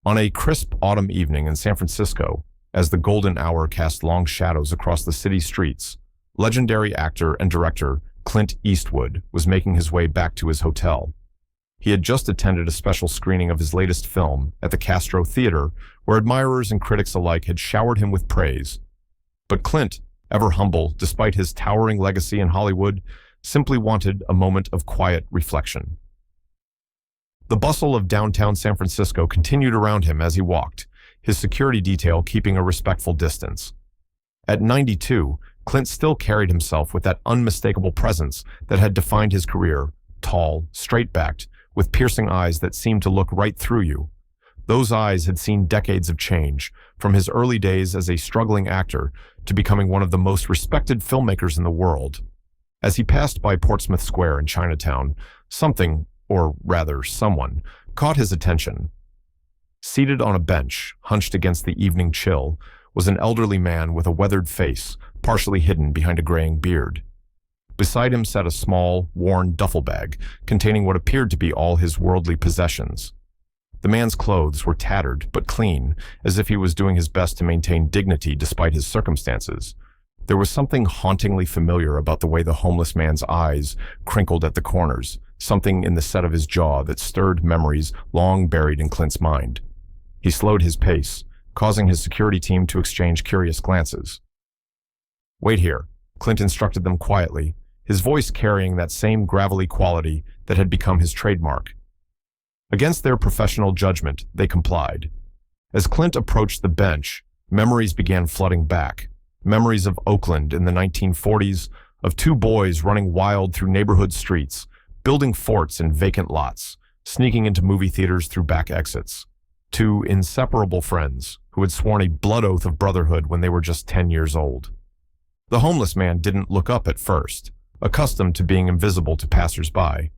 On a crisp autumn evening in San Francisco, as the golden hour cast long shadows across the city streets, legendary actor and director Clint Eastwood was making his way back to his hotel. He had just attended a special screening of his latest film at the Castro Theater, where admirers and critics alike had showered him with praise. But Clint, ever humble despite his towering legacy in Hollywood, simply wanted a moment of quiet reflection. The bustle of downtown San Francisco continued around him as he walked, his security detail keeping a respectful distance. At 92, Clint still carried himself with that unmistakable presence that had defined his career, tall, straight-backed, with piercing eyes that seemed to look right through you. Those eyes had seen decades of change, from his early days as a struggling actor to becoming one of the most respected filmmakers in the world. As he passed by Portsmouth Square in Chinatown, something, or rather someone, caught his attention. Seated on a bench, hunched against the evening chill, was an elderly man with a weathered face, partially hidden behind a graying beard. Beside him sat a small, worn duffel bag, containing what appeared to be all his worldly possessions. The man's clothes were tattered but clean, as if he was doing his best to maintain dignity despite his circumstances. There was something hauntingly familiar about the way the homeless man's eyes crinkled at the corners, something in the set of his jaw that stirred memories long buried in Clint's mind. He slowed his pace, causing his security team to exchange curious glances. "Wait here," Clint instructed them quietly, his voice carrying that same gravelly quality that had become his trademark. Against their professional judgment, they complied. As Clint approached the bench, memories began flooding back. Memories of Oakland in the 1940s, of two boys running wild through neighborhood streets, building forts in vacant lots, sneaking into movie theaters through back exits. Two inseparable friends who had sworn a blood oath of brotherhood when they were just 10 years old. The homeless man didn't look up at first, accustomed to being invisible to passers-by.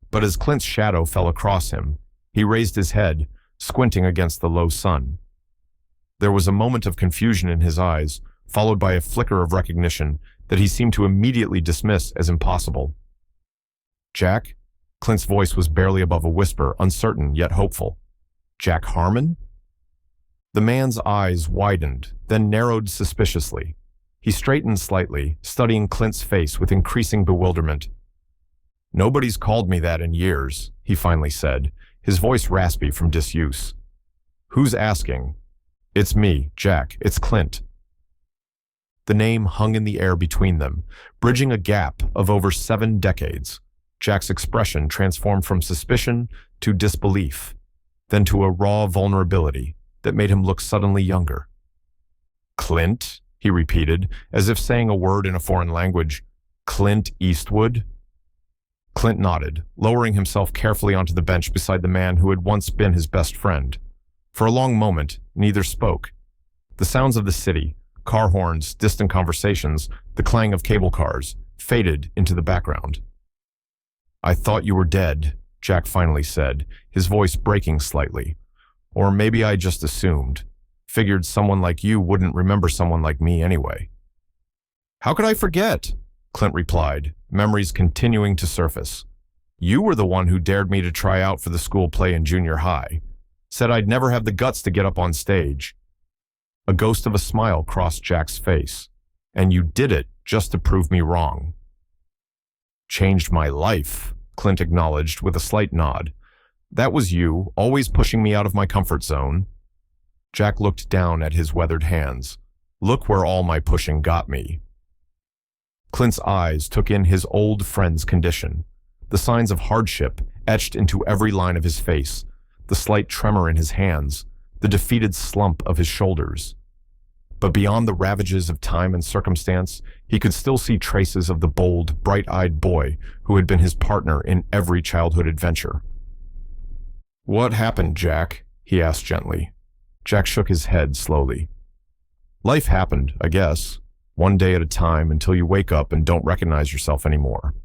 But as Clint's shadow fell across him, he raised his head, squinting against the low sun. There was a moment of confusion in his eyes, followed by a flicker of recognition that he seemed to immediately dismiss as impossible. "Jack?" Clint's voice was barely above a whisper, uncertain yet hopeful. "Jack Harmon?" The man's eyes widened, then narrowed suspiciously. He straightened slightly, studying Clint's face with increasing bewilderment. "Nobody's called me that in years," he finally said, his voice raspy from disuse. "Who's asking?" "It's me, Jack. It's Clint." The name hung in the air between them, bridging a gap of over 7 decades. Jack's expression transformed from suspicion to disbelief, then to a raw vulnerability that made him look suddenly younger. "Clint?" he repeated, as if saying a word in a foreign language. "Clint Eastwood?" Clint nodded, lowering himself carefully onto the bench beside the man who had once been his best friend. For a long moment, neither spoke. The sounds of the city, car horns, distant conversations, the clang of cable cars, faded into the background. "I thought you were dead," Jack finally said, his voice breaking slightly. "Or maybe I just assumed. Figured someone like you wouldn't remember someone like me anyway." "How could I forget?" Clint replied, memories continuing to surface. "You were the one who dared me to try out for the school play in junior high. Said I'd never have the guts to get up on stage." A ghost of a smile crossed Jack's face. "And you did it just to prove me wrong." "Changed my life," Clint acknowledged with a slight nod. "That was you, always pushing me out of my comfort zone." Jack looked down at his weathered hands. "Look where all my pushing got me." Clint's eyes took in his old friend's condition, the signs of hardship etched into every line of his face, the slight tremor in his hands, the defeated slump of his shoulders. But beyond the ravages of time and circumstance, he could still see traces of the bold, bright-eyed boy who had been his partner in every childhood adventure. "What happened, Jack?" he asked gently. Jack shook his head slowly. "Life happened, I guess. One day at a time until you wake up and don't recognize yourself anymore."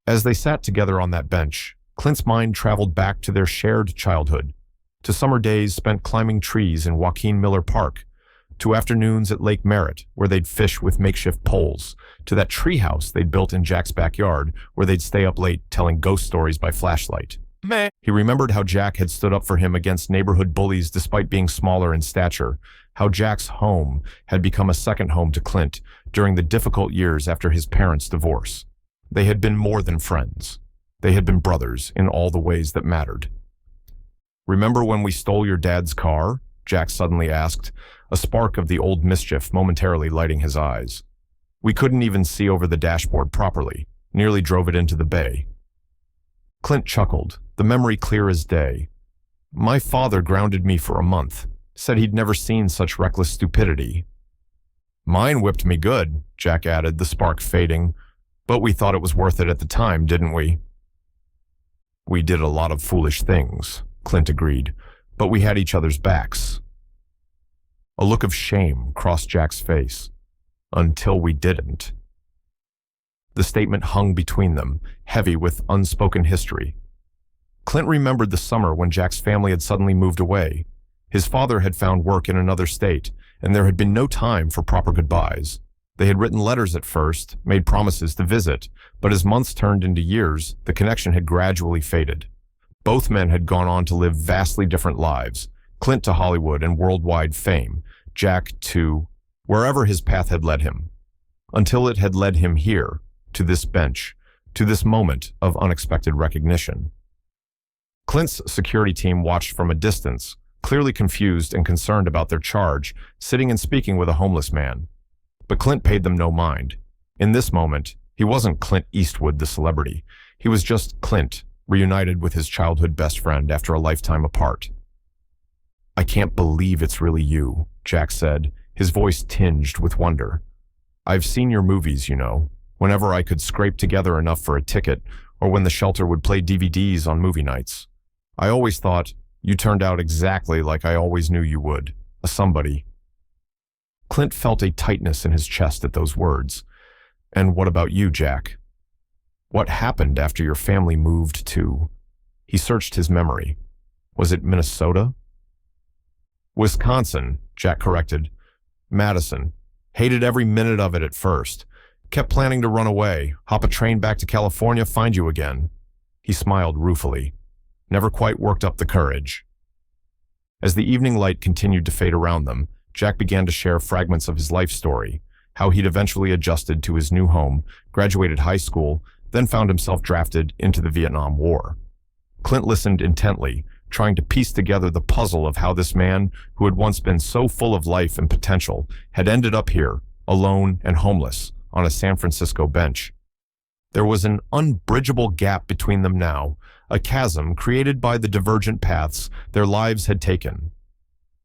As they sat together on that bench, Clint's mind traveled back to their shared childhood, to summer days spent climbing trees in Joaquin Miller Park, to afternoons at Lake Merritt where they'd fish with makeshift poles, to that treehouse they'd built in Jack's backyard where they'd stay up late telling ghost stories by flashlight. Meh. He remembered how Jack had stood up for him against neighborhood bullies despite being smaller in stature, how Jack's home had become a second home to Clint during the difficult years after his parents' divorce. They had been more than friends. They had been brothers in all the ways that mattered. "Remember when we stole your dad's car?" Jack suddenly asked, a spark of the old mischief momentarily lighting his eyes. "We couldn't even see over the dashboard properly, nearly drove it into the bay." Clint chuckled, the memory clear as day. "My father grounded me for a month, said he'd never seen such reckless stupidity." "Mine whipped me good," Jack added, the spark fading. "But we thought it was worth it at the time, didn't we?" "We did a lot of foolish things," Clint agreed, "but we had each other's backs." A look of shame crossed Jack's face. "Until we didn't." The statement hung between them, heavy with unspoken history. Clint remembered the summer when Jack's family had suddenly moved away. His father had found work in another state, and there had been no time for proper goodbyes. They had written letters at first, made promises to visit, but as months turned into years, the connection had gradually faded. Both men had gone on to live vastly different lives, Clint to Hollywood and worldwide fame, Jack to wherever his path had led him, until it had led him here, to this bench, to this moment of unexpected recognition. Clint's security team watched from a distance, clearly confused and concerned about their charge, sitting and speaking with a homeless man. But Clint paid them no mind. In this moment, he wasn't Clint Eastwood, the celebrity. He was just Clint, reunited with his childhood best friend after a lifetime apart. "I can't believe it's really you," Jack said, his voice tinged with wonder. "I've seen your movies, you know, whenever I could scrape together enough for a ticket, or when the shelter would play DVDs on movie nights. I always thought you turned out exactly like I always knew you would, a somebody." Clint felt a tightness in his chest at those words. "And what about you, Jack? What happened after your family moved to—" He searched his memory. "Was it Minnesota?" "Wisconsin," Jack corrected. "Madison. Hated every minute of it at first. Kept planning to run away, hop a train back to California, find you again." He smiled ruefully. "Never quite worked up the courage." As the evening light continued to fade around them, Jack began to share fragments of his life story, how he'd eventually adjusted to his new home, graduated high school, then found himself drafted into the Vietnam War. Clint listened intently, trying to piece together the puzzle of how this man, who had once been so full of life and potential, had ended up here, alone and homeless, on a San Francisco bench. There was an unbridgeable gap between them now, a chasm created by the divergent paths their lives had taken.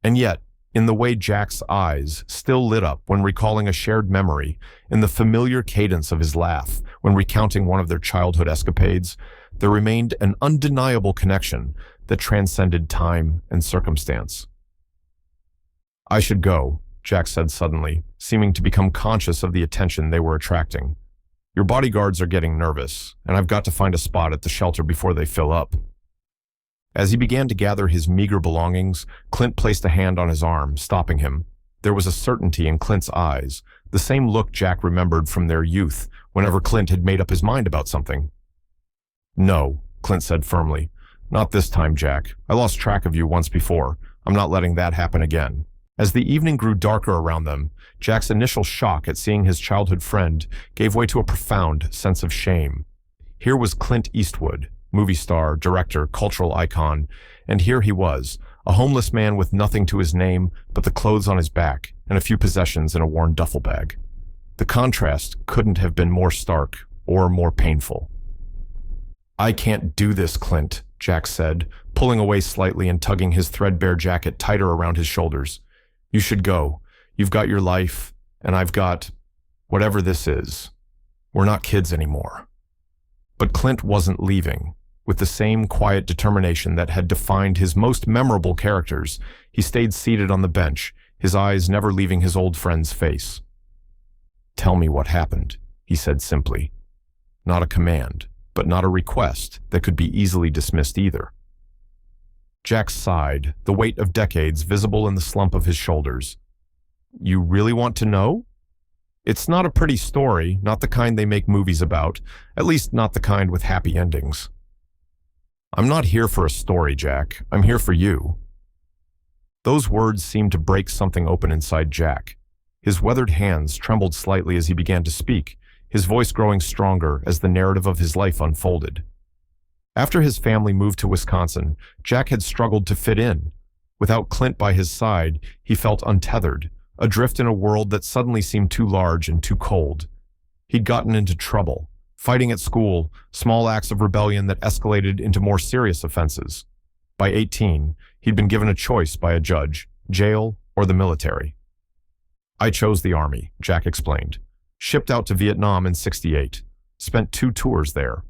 And yet, in the way Jack's eyes still lit up when recalling a shared memory, in the familiar cadence of his laugh when recounting one of their childhood escapades, there remained an undeniable connection that transcended time and circumstance. "I should go," Jack said suddenly, seeming to become conscious of the attention they were attracting. "Your bodyguards are getting nervous, and I've got to find a spot at the shelter before they fill up." As he began to gather his meager belongings, Clint placed a hand on his arm, stopping him. There was a certainty in Clint's eyes, the same look Jack remembered from their youth whenever Clint had made up his mind about something. "No," Clint said firmly. "Not this time, Jack. I lost track of you once before. I'm not letting that happen again." As the evening grew darker around them, Jack's initial shock at seeing his childhood friend gave way to a profound sense of shame. Here was Clint Eastwood, movie star, director, cultural icon, and here he was, a homeless man with nothing to his name but the clothes on his back and a few possessions in a worn duffel bag. The contrast couldn't have been more stark or more painful. "I can't do this, Clint," Jack said, pulling away slightly and tugging his threadbare jacket tighter around his shoulders. "You should go. You've got your life, and I've got whatever this is. We're not kids anymore." But Clint wasn't leaving. With the same quiet determination that had defined his most memorable characters, he stayed seated on the bench, his eyes never leaving his old friend's face. "Tell me what happened," he said simply. Not a command, but not a request that could be easily dismissed either. Jack sighed, the weight of decades visible in the slump of his shoulders. "You really want to know? It's not a pretty story, not the kind they make movies about, at least not the kind with happy endings." I'm not here for a story, Jack. I'm here for you. Those words seemed to break something open inside Jack. His weathered hands trembled slightly as he began to speak, his voice growing stronger as the narrative of his life unfolded. After his family moved to Wisconsin, Jack had struggled to fit in. Without Clint by his side, he felt untethered, adrift in a world that suddenly seemed too large and too cold. He'd gotten into trouble, fighting at school, small acts of rebellion that escalated into more serious offenses. By 18, he'd been given a choice by a judge, jail or the military. I chose the Army, Jack explained. Shipped out to Vietnam in '68. Spent 2 tours there.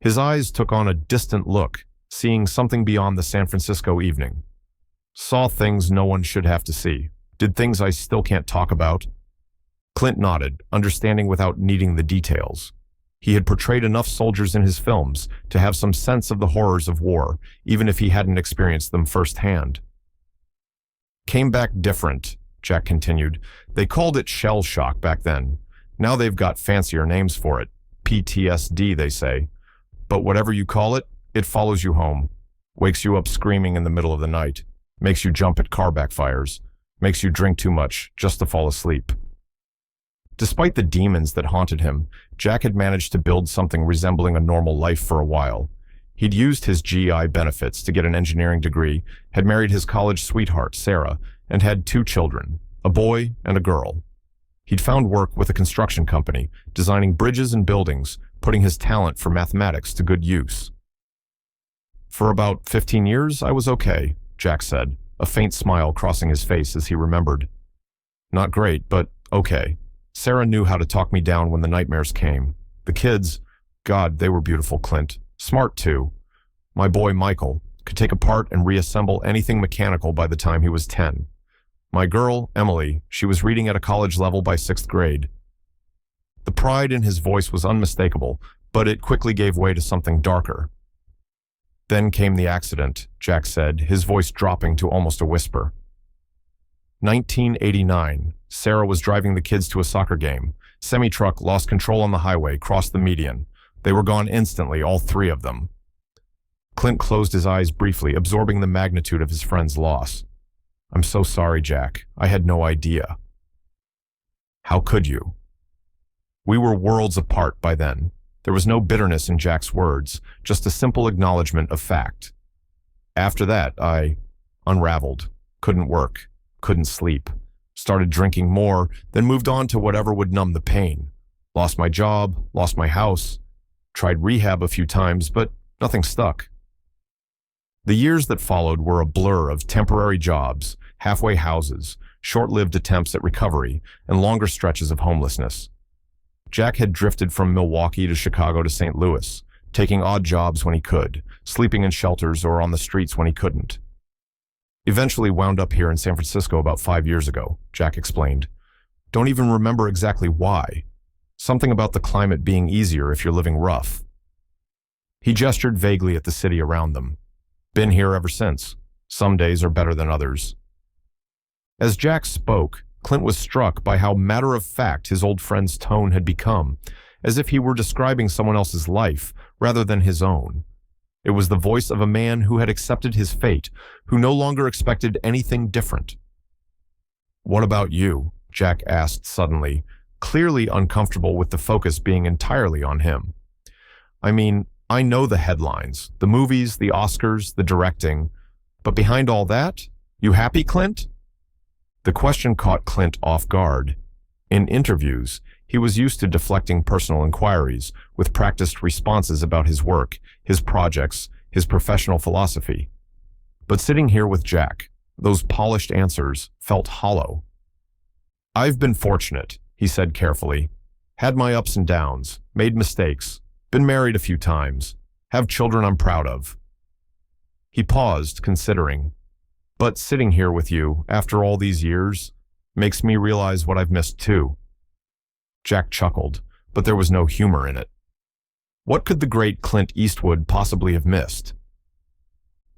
His eyes took on a distant look, seeing something beyond the San Francisco evening. Saw things no one should have to see. Did things I still can't talk about. Clint nodded, understanding without needing the details. He had portrayed enough soldiers in his films to have some sense of the horrors of war, even if he hadn't experienced them firsthand. Came back different, Jack continued. They called it shell shock back then. Now they've got fancier names for it. PTSD, they say. But whatever you call it, it follows you home. Wakes you up screaming in the middle of the night. Makes you jump at car backfires. Makes you drink too much just to fall asleep. Despite the demons that haunted him, Jack had managed to build something resembling a normal life for a while. He'd used his GI benefits to get an engineering degree, had married his college sweetheart, Sarah, and had 2 children, a boy and a girl. He'd found work with a construction company, designing bridges and buildings, putting his talent for mathematics to good use. For about 15 years, I was okay, Jack said, a faint smile crossing his face as he remembered. Not great, but okay. Sarah knew how to talk me down when the nightmares came. The kids, God, they were beautiful, Clint. Smart, too. My boy, Michael, could take apart and reassemble anything mechanical by the time he was 10. My girl, Emily, she was reading at a college level by 6th grade. The pride in his voice was unmistakable, but it quickly gave way to something darker. Then came the accident, Jack said, his voice dropping to almost a whisper. 1989. Sarah was driving the kids to a soccer game. Semi-truck lost control on the highway, crossed the median. They were gone instantly, all 3 of them. Clint closed his eyes briefly, absorbing the magnitude of his friend's loss. I'm so sorry, Jack. I had no idea. How could you? We were worlds apart by then. There was no bitterness in Jack's words, just a simple acknowledgement of fact. After that, I unraveled, couldn't work, couldn't sleep. Started drinking more, then moved on to whatever would numb the pain. Lost my job, lost my house. Tried rehab a few times, but nothing stuck. The years that followed were a blur of temporary jobs, halfway houses, short-lived attempts at recovery, and longer stretches of homelessness. Jack had drifted from Milwaukee to Chicago to St. Louis, taking odd jobs when he could, sleeping in shelters or on the streets when he couldn't. Eventually wound up here in San Francisco about 5 years ago, Jack explained. Don't even remember exactly why. Something about the climate being easier if you're living rough. He gestured vaguely at the city around them. Been here ever since. Some days are better than others. As Jack spoke, Clint was struck by how matter-of-fact his old friend's tone had become, as if he were describing someone else's life rather than his own. It was the voice of a man who had accepted his fate, who no longer expected anything different. What about you? Jack asked suddenly, clearly uncomfortable with the focus being entirely on him. I mean, I know the headlines, the movies, the Oscars, the directing, but behind all that, you happy, Clint? The question caught Clint off guard. In interviews, he was used to deflecting personal inquiries with practiced responses about his work, his projects, his professional philosophy. But sitting here with Jack, those polished answers felt hollow. I've been fortunate, he said carefully. Had my ups and downs, made mistakes, been married a few times, have children I'm proud of. He paused, considering. But sitting here with you, after all these years, makes me realize what I've missed too. Jack chuckled, but there was no humor in it. What could the great Clint Eastwood possibly have missed?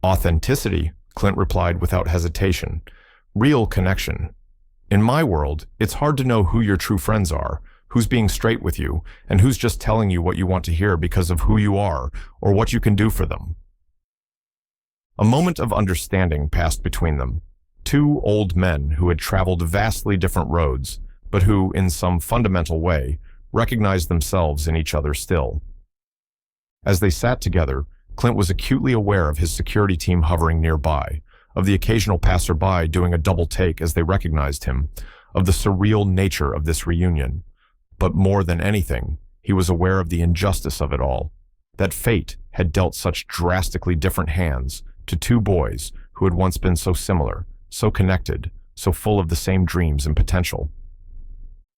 Authenticity, Clint replied without hesitation. Real connection. In my world, it's hard to know who your true friends are, Who's being straight with you, and who's just telling you what you want to hear because of who you are or what you can do for them? A moment of understanding passed between them. Two old men who had traveled vastly different roads, but who, in some fundamental way, recognized themselves in each other still. As they sat together, Clint was acutely aware of his security team hovering nearby, of the occasional passerby doing a double take as they recognized him, of the surreal nature of this reunion. But more than anything, he was aware of the injustice of it all, that fate had dealt such drastically different hands to two boys who had once been so similar, so connected, so full of the same dreams and potential.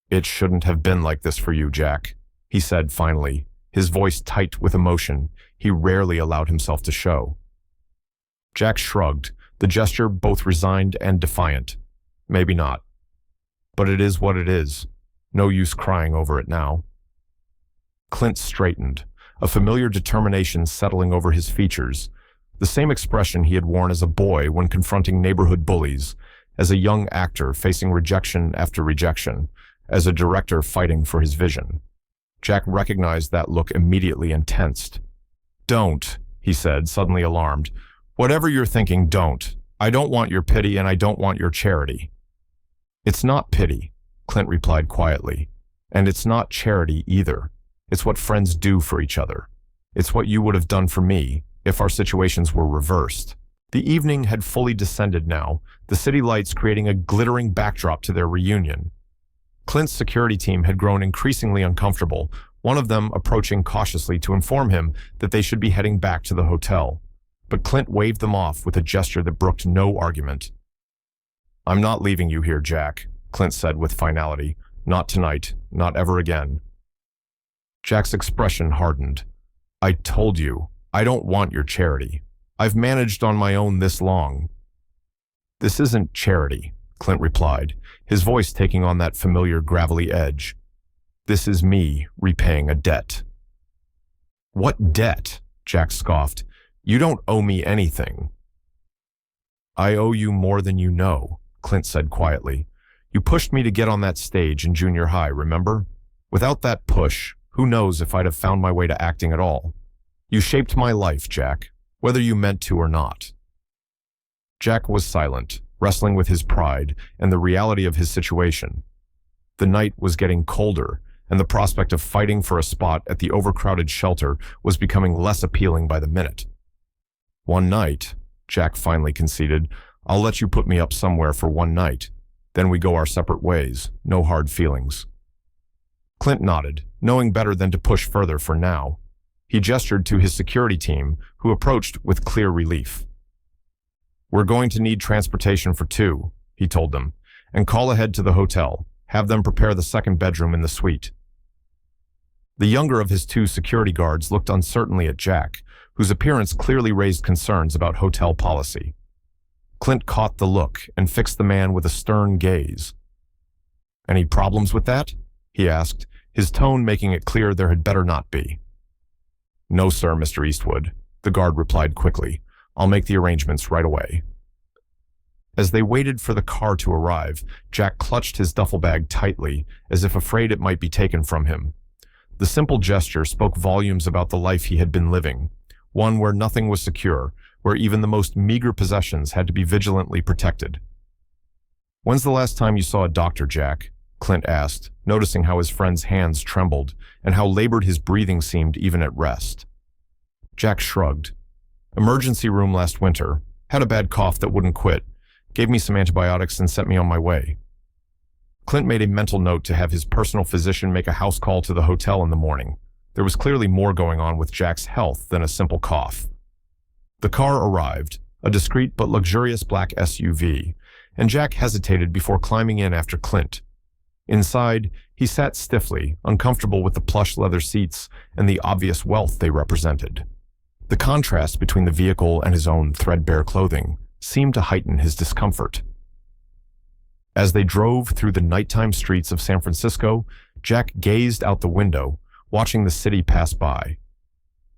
"It shouldn't have been like this for you, Jack," he said finally, his voice tight with emotion he rarely allowed himself to show. Jack shrugged, the gesture both resigned and defiant. "Maybe not. But it is what it is. No use crying over it now." Clint straightened, a familiar determination settling over his features, the same expression he had worn as a boy when confronting neighborhood bullies, as a young actor facing rejection after rejection, as a director fighting for his vision. Jack recognized that look immediately and tensed. "Don't," he said, suddenly alarmed. "Whatever you're thinking, don't. I don't want your pity and I don't want your charity." "It's not pity," Clint replied quietly. "And it's not charity either. It's what friends do for each other. It's what you would have done for me if our situations were reversed." The evening had fully descended now, the city lights creating a glittering backdrop to their reunion. Clint's security team had grown increasingly uncomfortable, one of them approaching cautiously to inform him that they should be heading back to the hotel. But Clint waved them off with a gesture that brooked no argument. "I'm not leaving you here, Jack," Clint said with finality. "Not tonight, not ever again." Jack's expression hardened. "I told you, I don't want your charity. I've managed on my own this long." "This isn't charity," Clint replied, his voice taking on that familiar gravelly edge. "This is me repaying a debt." "What debt?" Jack scoffed. "You don't owe me anything." "I owe you more than you know," Clint said quietly. "You pushed me to get on that stage in junior high, remember? Without that push, who knows if I'd have found my way to acting at all. You shaped my life, Jack, whether you meant to or not." Jack was silent, wrestling with his pride and the reality of his situation. The night was getting colder, and the prospect of fighting for a spot at the overcrowded shelter was becoming less appealing by the minute. "One night," Jack finally conceded, "I'll let you put me up somewhere for one night. Then we go our separate ways, no hard feelings." Clint nodded, knowing better than to push further for now. He gestured to his security team, who approached with clear relief. "We're going to need transportation for two," he told them, "and call ahead to the hotel. Have them prepare the second bedroom in the suite." The younger of his two security guards looked uncertainly at Jack, whose appearance clearly raised concerns about hotel policy. Clint caught the look and fixed the man with a stern gaze. "Any problems with that?" he asked, his tone making it clear there had better not be. "No, sir, Mr. Eastwood," the guard replied quickly. "I'll make the arrangements right away." As they waited for the car to arrive, Jack clutched his duffel bag tightly, as if afraid it might be taken from him. The simple gesture spoke volumes about the life he had been living, one where nothing was secure, where even the most meager possessions had to be vigilantly protected. "When's the last time you saw a doctor, Jack?" Clint asked, noticing how his friend's hands trembled and how labored his breathing seemed even at rest. Jack shrugged. "Emergency room last winter. Had a bad cough that wouldn't quit. Gave me some antibiotics and sent me on my way." Clint made a mental note to have his personal physician make a house call to the hotel in the morning. There was clearly more going on with Jack's health than a simple cough. The car arrived, a discreet but luxurious black SUV, and Jack hesitated before climbing in after Clint. Inside, he sat stiffly, uncomfortable with the plush leather seats and the obvious wealth they represented. The contrast between the vehicle and his own threadbare clothing seemed to heighten his discomfort. As they drove through the nighttime streets of San Francisco, Jack gazed out the window, watching the city pass by.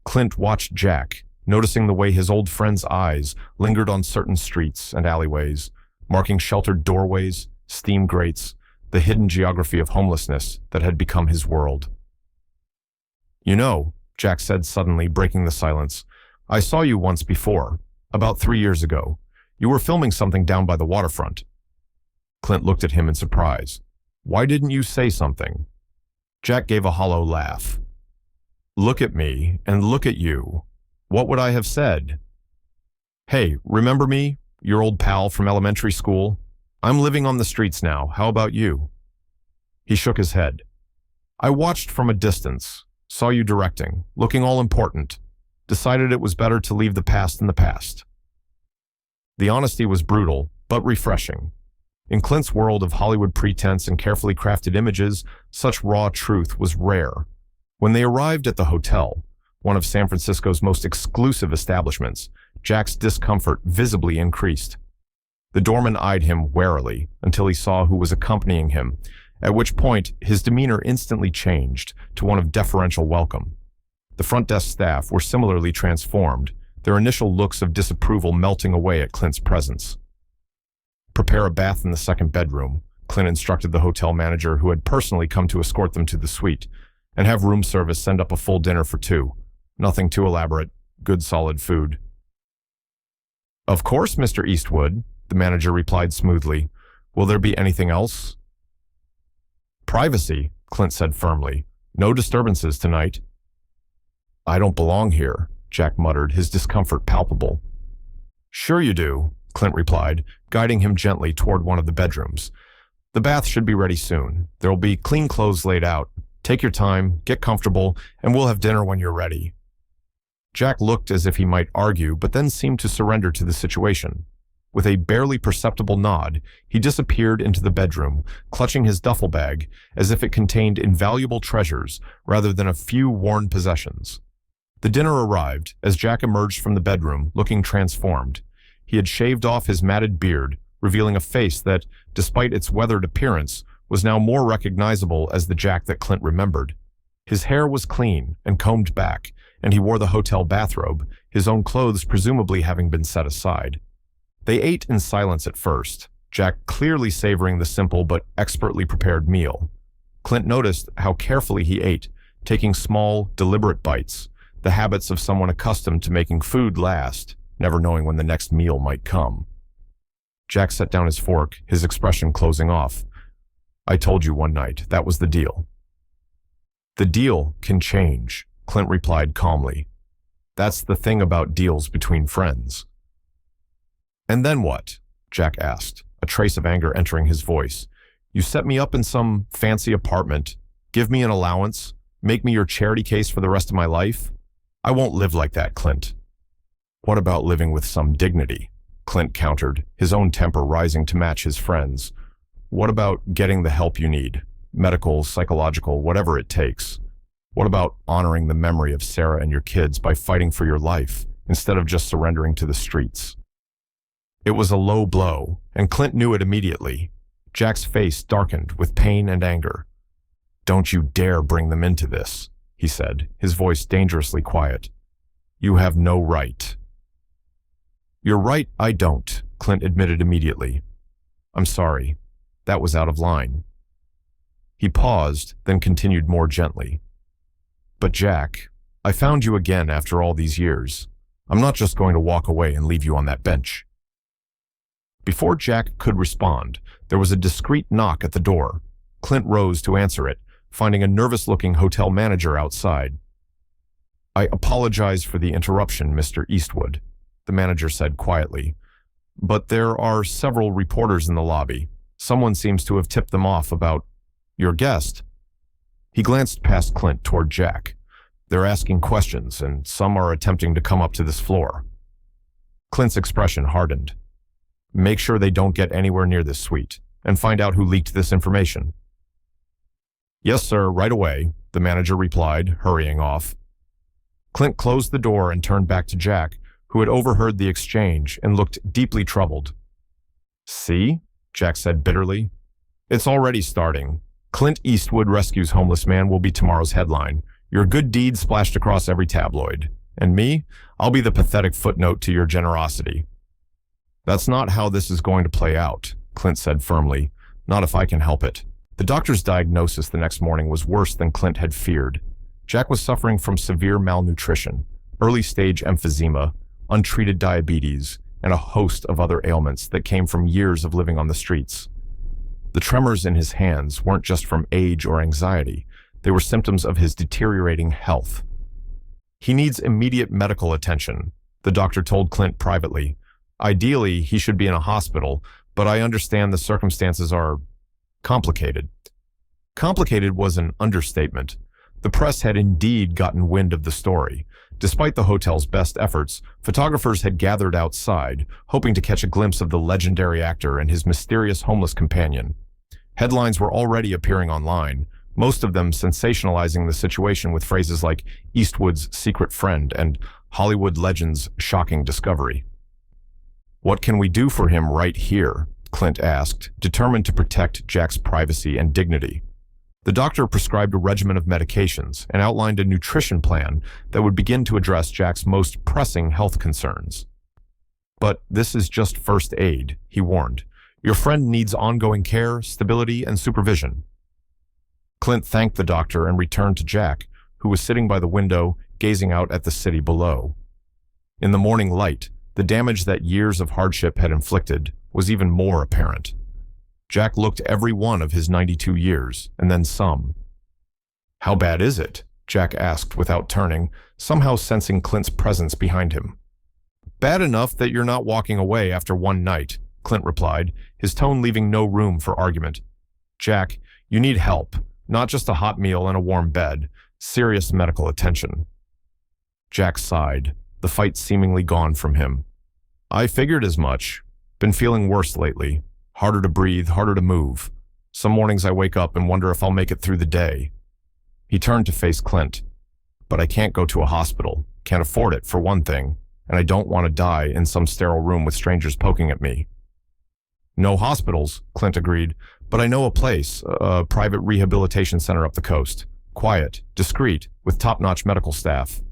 Clint watched Jack, noticing the way his old friend's eyes lingered on certain streets and alleyways, marking sheltered doorways, steam grates, the hidden geography of homelessness that had become his world. "You know," Jack said suddenly, breaking the silence, "I saw you once before, about 3 years ago. You were filming something down by the waterfront." Clint looked at him in surprise. "Why didn't you say something?" Jack gave a hollow laugh. "Look at me, and look at you. What would I have said? Hey, remember me? Your old pal from elementary school? I'm living on the streets now. How about you?" He shook his head. "I watched from a distance, saw you directing, looking all important, decided it was better to leave the past in the past." The honesty was brutal, but refreshing. In Clint's world of Hollywood pretense and carefully crafted images, such raw truth was rare. When they arrived at the hotel, one of San Francisco's most exclusive establishments, Jack's discomfort visibly increased. The doorman eyed him warily until he saw who was accompanying him, at which point his demeanor instantly changed to one of deferential welcome. The front desk staff were similarly transformed, their initial looks of disapproval melting away at Clint's presence. "Prepare a bath in the second bedroom," Clint instructed the hotel manager who had personally come to escort them to the suite, "and have room service send up a full dinner for 2. Nothing too elaborate, good solid food." "Of course, Mr. Eastwood," the manager replied smoothly. "Will there be anything else?" "Privacy," Clint said firmly. "No disturbances tonight." "I don't belong here," Jack muttered, his discomfort palpable. "Sure you do," Clint replied, guiding him gently toward one of the bedrooms. "The bath should be ready soon. There'll be clean clothes laid out. Take your time, get comfortable, and we'll have dinner when you're ready." Jack looked as if he might argue, but then seemed to surrender to the situation. With a barely perceptible nod, he disappeared into the bedroom, clutching his duffel bag as if it contained invaluable treasures rather than a few worn possessions. The dinner arrived as Jack emerged from the bedroom, looking transformed. He had shaved off his matted beard, revealing a face that, despite its weathered appearance, was now more recognizable as the Jack that Clint remembered. His hair was clean and combed back, and he wore the hotel bathrobe, his own clothes presumably having been set aside. They ate in silence at first, Jack clearly savoring the simple but expertly prepared meal. Clint noticed how carefully he ate, taking small, deliberate bites, the habits of someone accustomed to making food last, never knowing when the next meal might come. Jack set down his fork, his expression closing off. "I told you one night, that was the deal." "The deal can change," Clint replied calmly. "That's the thing about deals between friends." "And then what?" Jack asked, a trace of anger entering his voice. "You set me up in some fancy apartment, give me an allowance, make me your charity case for the rest of my life? I won't live like that, Clint." "What about living with some dignity?" Clint countered, his own temper rising to match his friend's. "What about getting the help you need? Medical, psychological, whatever it takes. What about honoring the memory of Sarah and your kids by fighting for your life, instead of just surrendering to the streets?" It was a low blow, and Clint knew it immediately. Jack's face darkened with pain and anger. "Don't you dare bring them into this," he said, his voice dangerously quiet. "You have no right." "You're right, I don't," Clint admitted immediately. "I'm sorry. That was out of line." He paused, then continued more gently. "But Jack, I found you again after all these years. I'm not just going to walk away and leave you on that bench." Before Jack could respond, there was a discreet knock at the door. Clint rose to answer it, finding a nervous-looking hotel manager outside. "I apologize for the interruption, Mr. Eastwood," the manager said quietly. "But there are several reporters in the lobby. Someone seems to have tipped them off about your guest." He glanced past Clint toward Jack. "They're asking questions, and some are attempting to come up to this floor." Clint's expression hardened. "Make sure they don't get anywhere near this suite, and find out who leaked this information." "Yes, sir, right away," the manager replied, hurrying off. Clint closed the door and turned back to Jack, who had overheard the exchange and looked deeply troubled. "See?" Jack said bitterly. "It's already starting. Clint Eastwood rescues homeless man will be tomorrow's headline. Your good deed splashed across every tabloid. And me? I'll be the pathetic footnote to your generosity." "That's not how this is going to play out," Clint said firmly. "Not if I can help it. The doctor's diagnosis the next morning was worse than Clint had feared. Jack was suffering from severe malnutrition, early-stage emphysema, untreated diabetes, and a host of other ailments that came from years of living on the streets. The tremors in his hands weren't just from age or anxiety. They were symptoms of his deteriorating health. "He needs immediate medical attention," the doctor told Clint privately. "Ideally, he should be in a hospital, but I understand the circumstances are complicated." Complicated was an understatement. The press had indeed gotten wind of the story. Despite the hotel's best efforts, photographers had gathered outside, hoping to catch a glimpse of the legendary actor and his mysterious homeless companion. Headlines were already appearing online, most of them sensationalizing the situation with phrases like Eastwood's secret friend and Hollywood legend's shocking discovery. "What can we do for him right here?" Clint asked, determined to protect Jack's privacy and dignity. The doctor prescribed a regimen of medications and outlined a nutrition plan that would begin to address Jack's most pressing health concerns. "But this is just first aid," he warned. "Your friend needs ongoing care, stability, and supervision." Clint thanked the doctor and returned to Jack, who was sitting by the window, gazing out at the city below. In the morning light, the damage that years of hardship had inflicted was even more apparent. Jack looked every one of his 92 years, and then some. "How bad is it?" Jack asked without turning, somehow sensing Clint's presence behind him. "Bad enough that you're not walking away after one night," Clint replied, his tone leaving no room for argument. "Jack, you need help, not just a hot meal and a warm bed, serious medical attention." Jack sighed, the fight seemingly gone from him. "I figured as much. Been feeling worse lately. Harder to breathe, harder to move. Some mornings I wake up and wonder if I'll make it through the day." He turned to face Clint. "But I can't go to a hospital. Can't afford it, for one thing. And I don't want to die in some sterile room with strangers poking at me." "No hospitals," Clint agreed. "But I know a place, a private rehabilitation center up the coast. Quiet, discreet, with top-notch medical staff."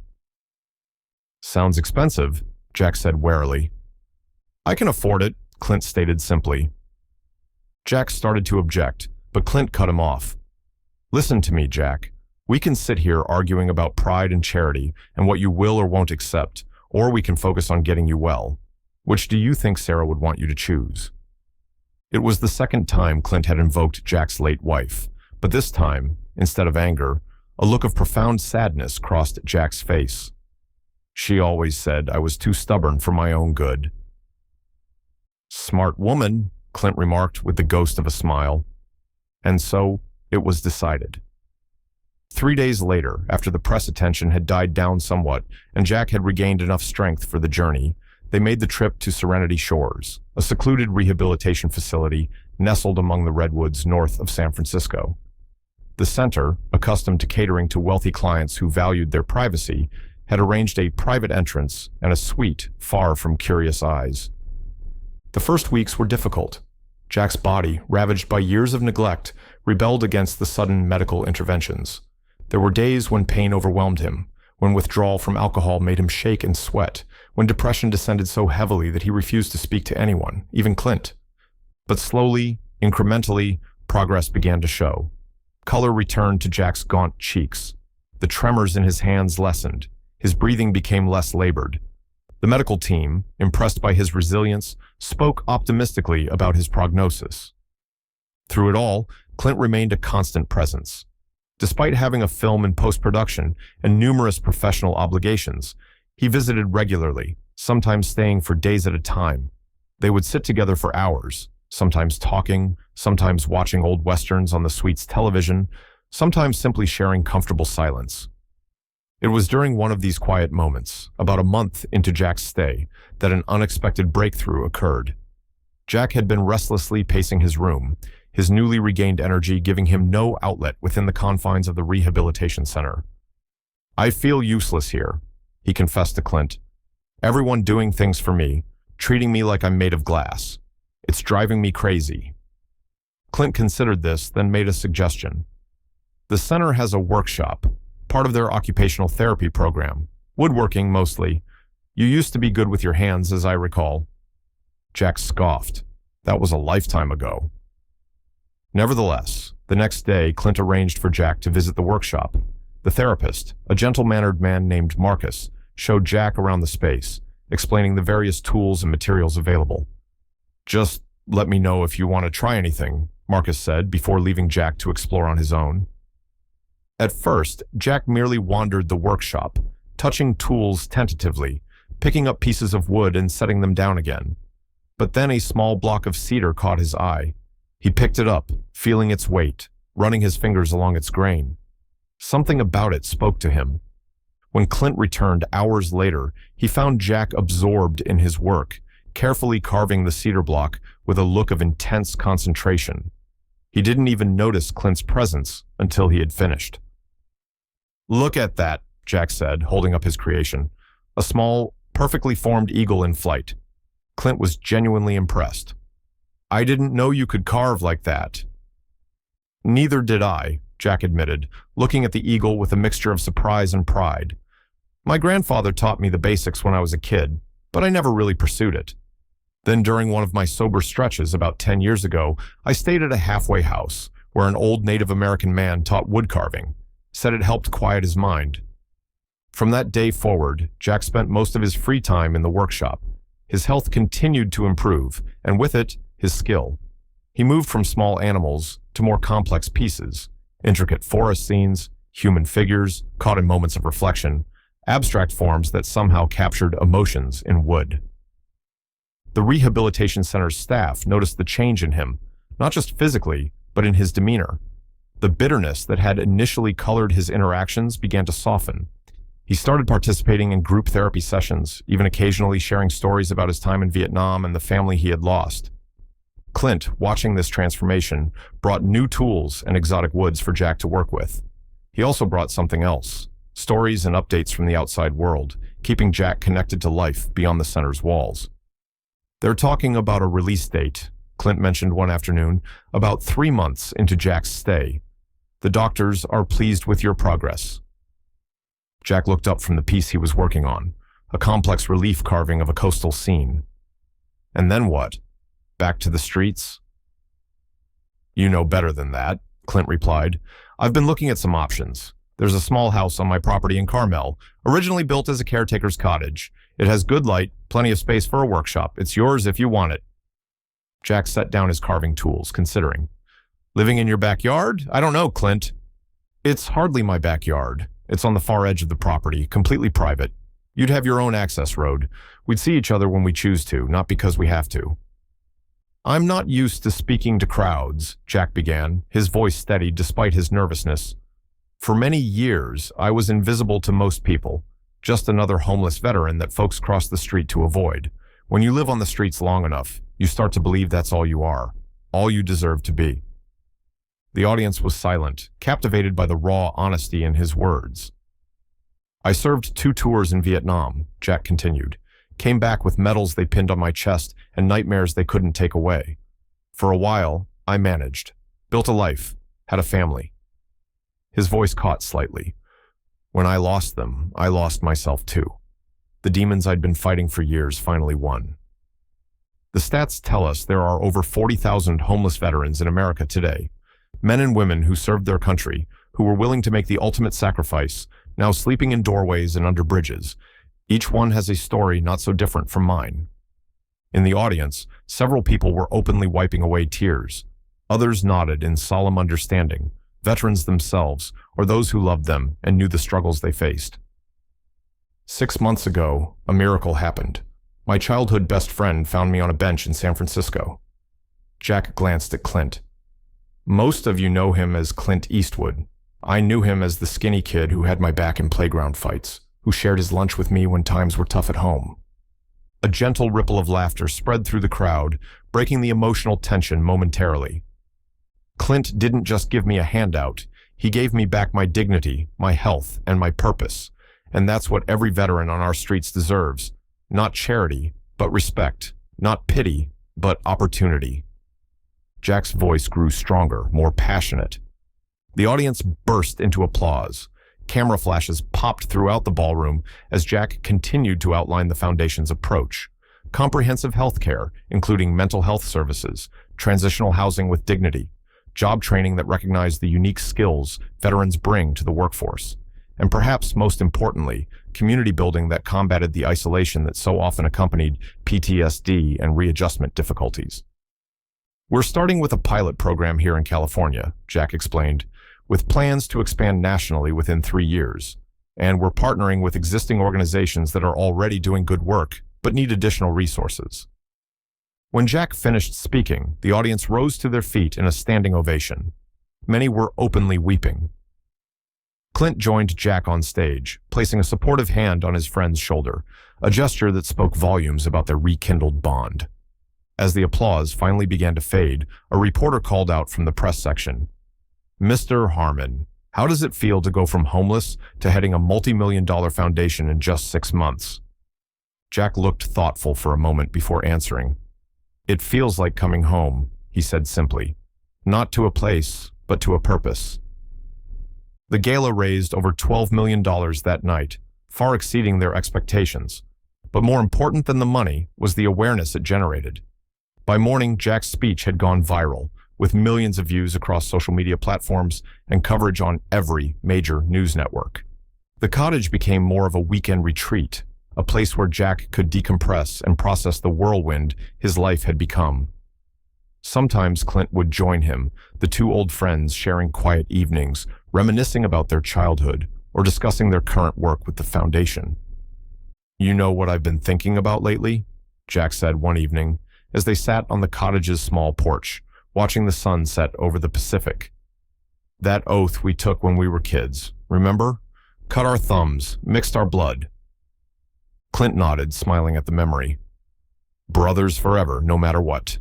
"Sounds expensive," Jack said warily. "I can afford it," Clint stated simply. Jack started to object, but Clint cut him off. "Listen to me, Jack. We can sit here arguing about pride and charity and what you will or won't accept, or we can focus on getting you well. Which do you think Sarah would want you to choose?" It was the second time Clint had invoked Jack's late wife, but this time, instead of anger, a look of profound sadness crossed Jack's face. "She always said I was too stubborn for my own good." "Smart woman," Clint remarked with the ghost of a smile. And so it was decided. 3 days later, after the press attention had died down somewhat and Jack had regained enough strength for the journey, they made the trip to Serenity Shores, a secluded rehabilitation facility nestled among the redwoods north of San Francisco. The center, accustomed to catering to wealthy clients who valued their privacy, had arranged a private entrance and a suite far from curious eyes. The first weeks were difficult. Jack's body, ravaged by years of neglect, rebelled against the sudden medical interventions. There were days when pain overwhelmed him, when withdrawal from alcohol made him shake and sweat, when depression descended so heavily that he refused to speak to anyone, even Clint. But slowly, incrementally, progress began to show. Color returned to Jack's gaunt cheeks. The tremors in his hands lessened. His breathing became less labored. The medical team, impressed by his resilience, spoke optimistically about his prognosis. Through it all, Clint remained a constant presence. Despite having a film in post-production and numerous professional obligations, he visited regularly, sometimes staying for days at a time. They would sit together for hours, sometimes talking, sometimes watching old westerns on the suite's television, sometimes simply sharing comfortable silence. It was during one of these quiet moments, about a month into Jack's stay, that an unexpected breakthrough occurred. Jack had been restlessly pacing his room, his newly regained energy giving him no outlet within the confines of the rehabilitation center. "I feel useless here," he confessed to Clint. "Everyone doing things for me, treating me like I'm made of glass. It's driving me crazy." Clint considered this, then made a suggestion. "The center has a workshop, part of their occupational therapy program. Woodworking, mostly. You used to be good with your hands, as I recall." Jack scoffed. That was a lifetime ago. Nevertheless, The next day, Clint arranged for Jack to visit the workshop. The therapist, a gentle-mannered man named Marcus, showed Jack around the space, explaining the various tools and materials available. "Just let me know if you want to try anything," Marcus said before leaving Jack to explore on his own. At first, Jack merely wandered the workshop, touching tools tentatively, picking up pieces of wood and setting them down again. But then a small block of cedar caught his eye. He picked it up, feeling its weight, running his fingers along its grain. Something about it spoke to him. When Clint returned hours later, he found Jack absorbed in his work, carefully carving the cedar block with a look of intense concentration. He didn't even notice Clint's presence until he had finished. "Look at that," Jack said, holding up his creation. A small, perfectly formed eagle in flight. Clint was genuinely impressed. "I didn't know you could carve like that." "Neither did I," Jack admitted, looking at the eagle with a mixture of surprise and pride. "My grandfather taught me the basics when I was a kid, but I never really pursued it. Then during one of my sober stretches about 10 years ago, I stayed at a halfway house where an old Native American man taught wood carving, said it helped quiet his mind. From that day forward, Jack spent most of his free time in the workshop. His health continued to improve, and with it, his skill. He moved from small animals to more complex pieces, intricate forest scenes, human figures caught in moments of reflection, abstract forms that somehow captured emotions in wood. The rehabilitation center's staff noticed the change in him, not just physically, but in his demeanor. The bitterness that had initially colored his interactions began to soften. He started participating in group therapy sessions, even occasionally sharing stories about his time in Vietnam and the family he had lost. Clint, watching this transformation, brought new tools and exotic woods for Jack to work with. He also brought something else, stories and updates from the outside world, keeping Jack connected to life beyond the center's walls. "They're talking about a release date," Clint mentioned one afternoon, about 3 months into Jack's stay. "The doctors are pleased with your progress." Jack looked up from the piece he was working on, a complex relief carving of a coastal scene. "And then what? Back to the streets?" "You know better than that," Clint replied. "I've been looking at some options. There's a small house on my property in Carmel, originally built as a caretaker's cottage. It has good light, plenty of space for a workshop. It's yours if you want it." Jack set down his carving tools, considering. "Living in your backyard? I don't know, Clint." "It's hardly my backyard. It's on the far edge of the property, completely private. You'd have your own access road. We'd see each other when we choose to, not because we have to." "I'm not used to speaking to crowds," Jack began, his voice steady despite his nervousness. "For many years, I was invisible to most people, just another homeless veteran that folks cross the street to avoid. When you live on the streets long enough, you start to believe that's all you are, all you deserve to be." The audience was silent, captivated by the raw honesty in his words. "I served 2 tours in Vietnam," Jack continued. "Came back with medals they pinned on my chest and nightmares they couldn't take away. For a while, I managed, built a life, had a family." His voice caught slightly. "When I lost them, I lost myself too. The demons I'd been fighting for years finally won." The stats tell us there are over 40,000 homeless veterans in America today. Men and women who served their country, who were willing to make the ultimate sacrifice, now sleeping in doorways and under bridges. Each one has a story not so different from mine. In the audience, several people were openly wiping away tears. Others nodded in solemn understanding, veterans themselves, or those who loved them and knew the struggles they faced. 6 months ago, a miracle happened. My childhood best friend found me on a bench in San Francisco. Jack glanced at Clint. "Most of you know him as Clint Eastwood. I knew him as the skinny kid who had my back in playground fights, who shared his lunch with me when times were tough at home." A gentle ripple of laughter spread through the crowd, breaking the emotional tension momentarily. "Clint didn't just give me a handout. He gave me back my dignity, my health, and my purpose. And that's what every veteran on our streets deserves. Not charity, but respect. Not pity, but opportunity." Jack's voice grew stronger, more passionate. The audience burst into applause. Camera flashes popped throughout the ballroom as Jack continued to outline the Foundation's approach. Comprehensive health care, including mental health services, transitional housing with dignity, job training that recognized the unique skills veterans bring to the workforce, and perhaps most importantly, community building that combated the isolation that so often accompanied PTSD and readjustment difficulties. "We're starting with a pilot program here in California," Jack explained, "with plans to expand nationally within 3 years. And we're partnering with existing organizations that are already doing good work, but need additional resources." When Jack finished speaking, the audience rose to their feet in a standing ovation. Many were openly weeping. Clint joined Jack on stage, placing a supportive hand on his friend's shoulder, a gesture that spoke volumes about their rekindled bond. As the applause finally began to fade, a reporter called out from the press section, "Mr. Harmon, how does it feel to go from homeless to heading a multi-million-dollar foundation in just 6 months?" Jack looked thoughtful for a moment before answering. "It feels like coming home," he said simply. "Not to a place, but to a purpose." The gala raised over $12 million that night, far exceeding their expectations. But more important than the money was the awareness it generated. By morning, Jack's speech had gone viral, with millions of views across social media platforms and coverage on every major news network. The cottage became more of a weekend retreat, a place where Jack could decompress and process the whirlwind his life had become. Sometimes Clint would join him, the two old friends sharing quiet evenings, reminiscing about their childhood or discussing their current work with the foundation. "You know what I've been thinking about lately?" Jack said one evening, as they sat on the cottage's small porch, watching the sun set over the Pacific. "That oath we took when we were kids, remember? Cut our thumbs, mixed our blood." Clint nodded, smiling at the memory. "Brothers forever, no matter what."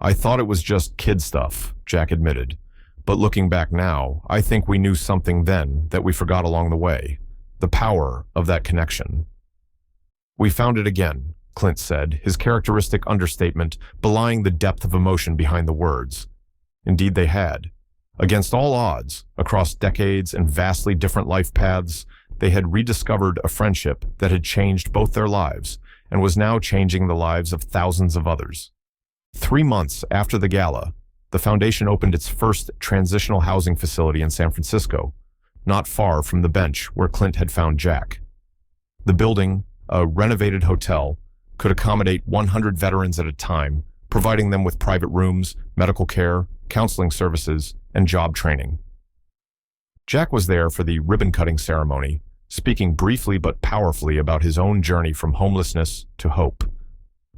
"I thought it was just kid stuff," Jack admitted. "But looking back now, I think we knew something then that we forgot along the way. The power of that connection." "We found it again," Clint said, his characteristic understatement belying the depth of emotion behind the words. Indeed they had. Against all odds, across decades and vastly different life paths, they had rediscovered a friendship that had changed both their lives and was now changing the lives of thousands of others. 3 months after the gala, the foundation opened its first transitional housing facility in San Francisco, not far from the bench where Clint had found Jack. The building, a renovated hotel, could accommodate 100 veterans at a time, providing them with private rooms, medical care, counseling services, and job training. Jack was there for the ribbon-cutting ceremony, speaking briefly but powerfully about his own journey from homelessness to hope.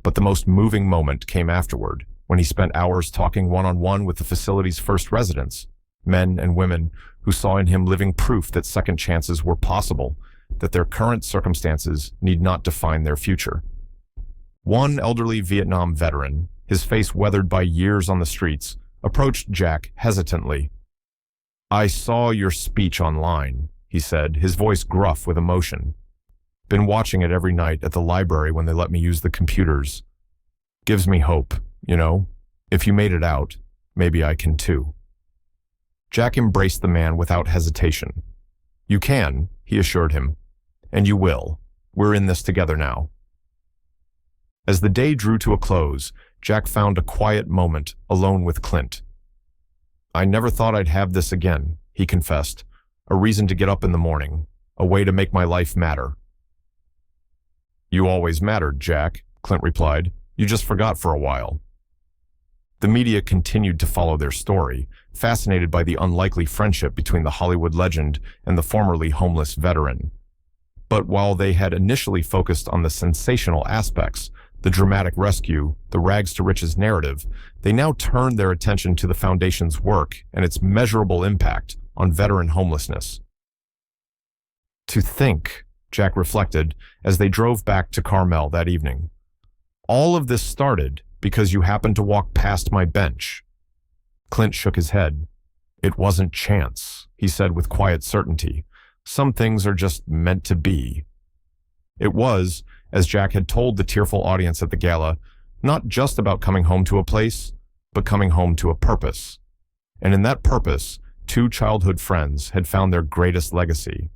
But the most moving moment came afterward, when he spent hours talking one-on-one with the facility's first residents, men and women who saw in him living proof that second chances were possible, that their current circumstances need not define their future. One elderly Vietnam veteran, his face weathered by years on the streets, approached Jack hesitantly. "I saw your speech online," he said, his voice gruff with emotion. "Been watching it every night at the library when they let me use the computers. Gives me hope, you know. If you made it out, maybe I can too." Jack embraced the man without hesitation. "You can," he assured him. "And you will. We're in this together now." As the day drew to a close, Jack found a quiet moment alone with Clint. "I never thought I'd have this again," he confessed. "A reason to get up in the morning, a way to make my life matter." "You always mattered, Jack," Clint replied. "You just forgot for a while." The media continued to follow their story, fascinated by the unlikely friendship between the Hollywood legend and the formerly homeless veteran. But while they had initially focused on the sensational aspects, the dramatic rescue, the rags-to-riches narrative, they now turned their attention to the foundation's work and its measurable impact on veteran homelessness. "To think," Jack reflected as they drove back to Carmel that evening. "All of this started because you happened to walk past my bench." Clint shook his head. "It wasn't chance," he said with quiet certainty. "Some things are just meant to be." It was, as Jack had told the tearful audience at the gala, not just about coming home to a place, but coming home to a purpose. And in that purpose, two childhood friends had found their greatest legacy.